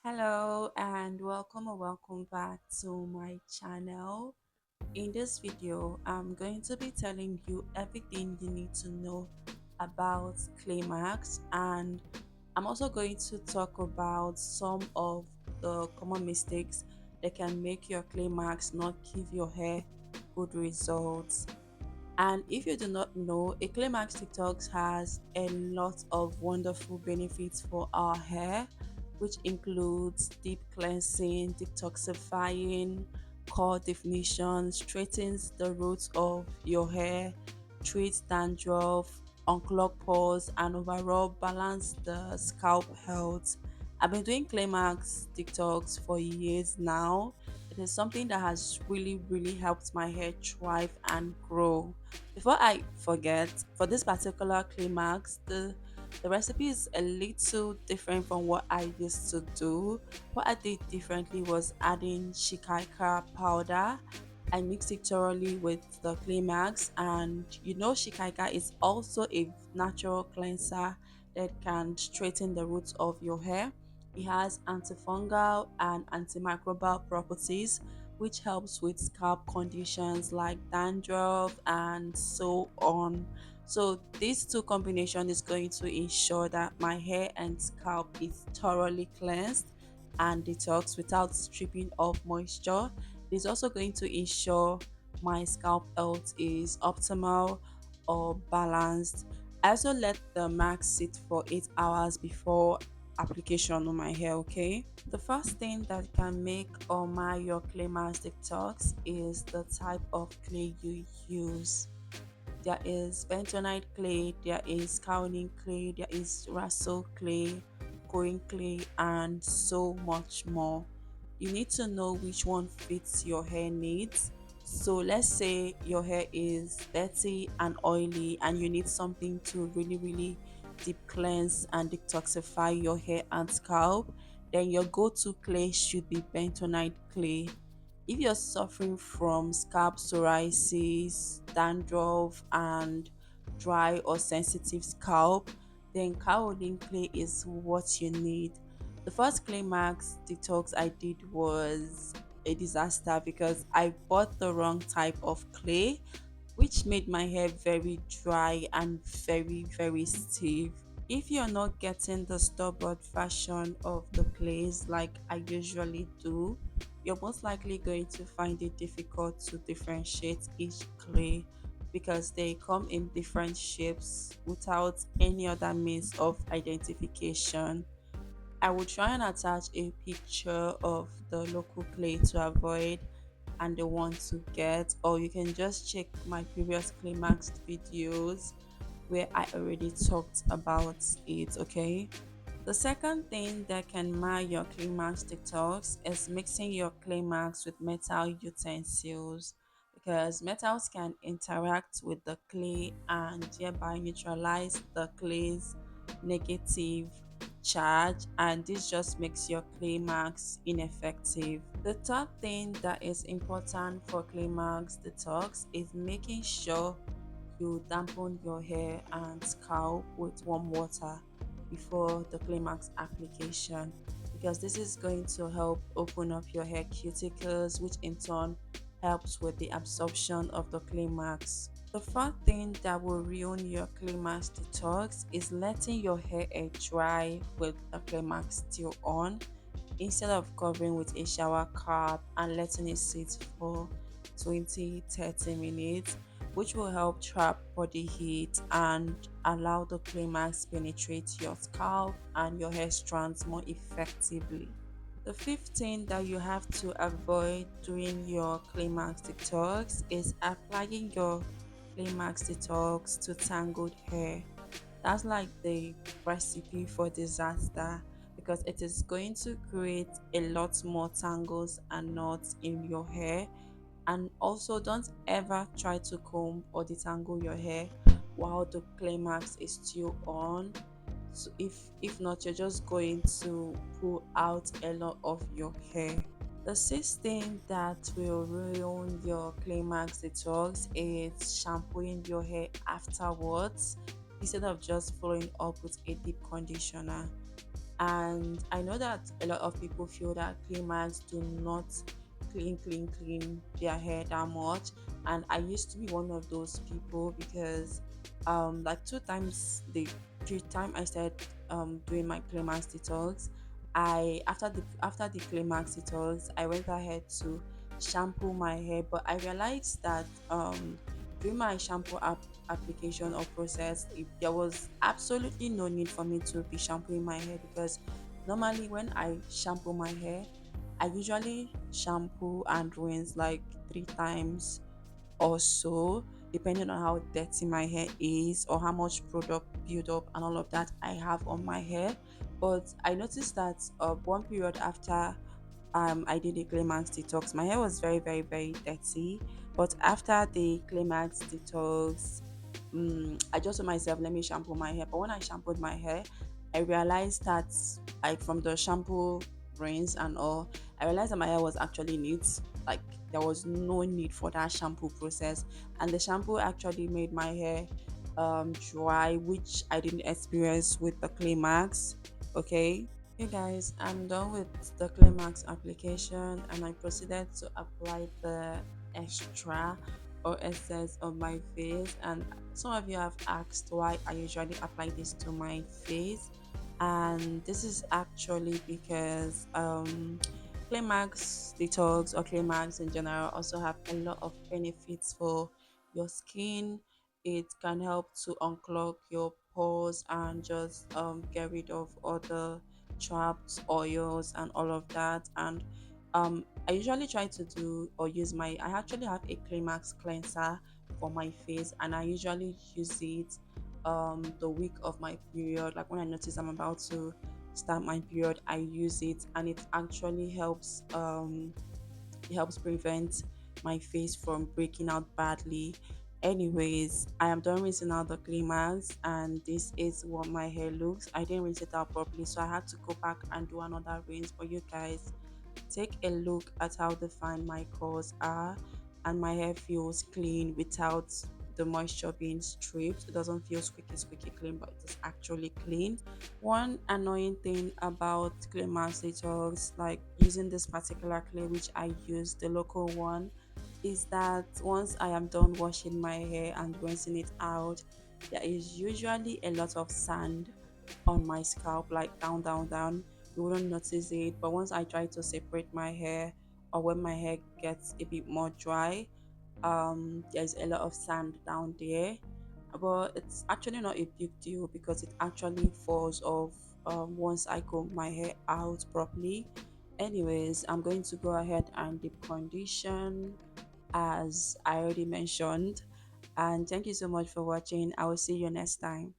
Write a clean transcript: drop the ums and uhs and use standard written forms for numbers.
Hello and welcome or welcome back to my channel. In this video, I'm going to be telling you everything you need to know about Claymax, and I'm also going to talk about some of the common mistakes that can make your Claymax not give your hair good results. And if you do not know, a Claymax Detox has a lot of wonderful benefits for our hair, which includes deep cleansing, detoxifying, core definition, straightens the roots of your hair, treats dandruff, unclog pores, and overall balance the scalp health. I've been doing Claymax Detox for years now. It is something that has really helped my hair thrive and grow. Before I forget, for this particular climax, the recipe is a little different from what I used to do. What I did differently was adding shikaika powder. I mixed it thoroughly with the climax, and shikaika is also a natural cleanser that can straighten the roots of your hair. It has antifungal and antimicrobial properties, which helps with scalp conditions like dandruff and so on. So these two combination is going to ensure that my hair and scalp is thoroughly cleansed and detox without stripping off moisture. It is also going to ensure my scalp health is optimal or balanced. I also let the mask sit for 8 hours before application on my hair. Okay, the first thing that can make or mar your clay mask detox is the type of clay you use. There is bentonite clay, there is kaolin clay, there is Rhassoul clay, growing clay, and so much more. You need to know which one fits your hair needs. So let's say your hair is dirty and oily and you need something to really deep cleanse and detoxify your hair and scalp, then your go-to clay should be bentonite clay. If you're suffering from scalp psoriasis, dandruff, and dry or sensitive scalp, then kaolin clay is what you need. The first clay mask detox I did was a disaster because I bought the wrong type of clay, which made my hair very dry and very stiff. If you're not getting the store-bought version of the clays like I usually do, you're most likely going to find it difficult to differentiate each clay because they come in different shapes without any other means of identification. I will try and attach a picture of the local clay to avoid and the one to get, or you can just check my previous climax videos where I already talked about it. Okay, the second thing that can mar your climax detox is mixing your climax with metal utensils, because metals can interact with the clay and thereby neutralize the clay's negative charge, and this just makes your climax ineffective. The third thing that is important for climax detox is making sure you dampen your hair and scalp with warm water before the climax application, because this is going to help open up your hair cuticles, which in turn helps with the absorption of the climax. The fourth thing that will ruin your climax detox is letting your hair air dry with the climax still on, instead of covering with a shower cap and letting it sit for 20-30 minutes, which will help trap body heat and allow the climax penetrate your scalp and your hair strands more effectively. The fifth thing that you have to avoid during your climax detox is applying your climax detox to tangled hair. That's like the recipe for disaster, because it is going to create a lot more tangles and knots in your hair. And also, don't ever try to comb or detangle your hair while the climax is still on. So if not, you're just going to pull out a lot of your hair. The sixth thing that will ruin your climax detox is shampooing your hair afterwards instead of just following up with a deep conditioner. And I know that a lot of people feel that clay marks do not clean their hair that much. And I used to be one of those people because like two times the time I started doing my clay mask detox, I after the clay mask detox, I went ahead to shampoo my hair, but I realized that during my application or process, there was absolutely no need for me to be shampooing my hair, because normally when I shampoo my hair, I usually shampoo and rinse like 3 times or so, depending on how dirty my hair is or how much product build-up and all of that I have on my hair. But I noticed that one period after I did a Claymax detox, my hair was very, very, very dirty. But after the Claymax detox, I just told myself, let me shampoo my hair. But when I shampooed my hair, I realized that, like, from the shampoo rinse and all, I realized that my hair was actually neat. Like, there was no need for that shampoo process, and the shampoo actually made my hair dry, which I didn't experience with the Claymax. Okay. Hey guys, I'm done with the Climax application, and I proceeded to apply the extra or excess on my face. And some of you have asked why I usually apply this to my face, and this is actually because Climax detox or Climax in general also have a lot of benefits for your skin. It can help to unclog your pores and just get rid of other trapped oils and all of that. And I usually try to do or use my, I actually have a Climax cleanser for my face, and I usually use it the week of my period. Like when I notice I'm about to start my period, I use it, and it actually helps it helps prevent my face from breaking out badly. Anyways, I am done rinsing out the Climax, and this is what my hair looks. I didn't rinse it out properly, so I had to go back and do another rinse. But you guys, take a look at how defined my curls are, and my hair feels clean without the moisture being stripped. It doesn't feel squeaky clean, but it is actually clean. One annoying thing about clay mask detox, like using this particular clay which I use, the local one, is that once I am done washing my hair and rinsing it out, there is usually a lot of sand on my scalp, like down. You wouldn't notice it, but once I try to separate my hair, or when my hair gets a bit more dry, there's a lot of sand down there. But it's actually not a big deal because it actually falls off once I comb my hair out properly. Anyways, I'm going to go ahead and deep condition, as I already mentioned. And thank you so much for watching. I will see you next time.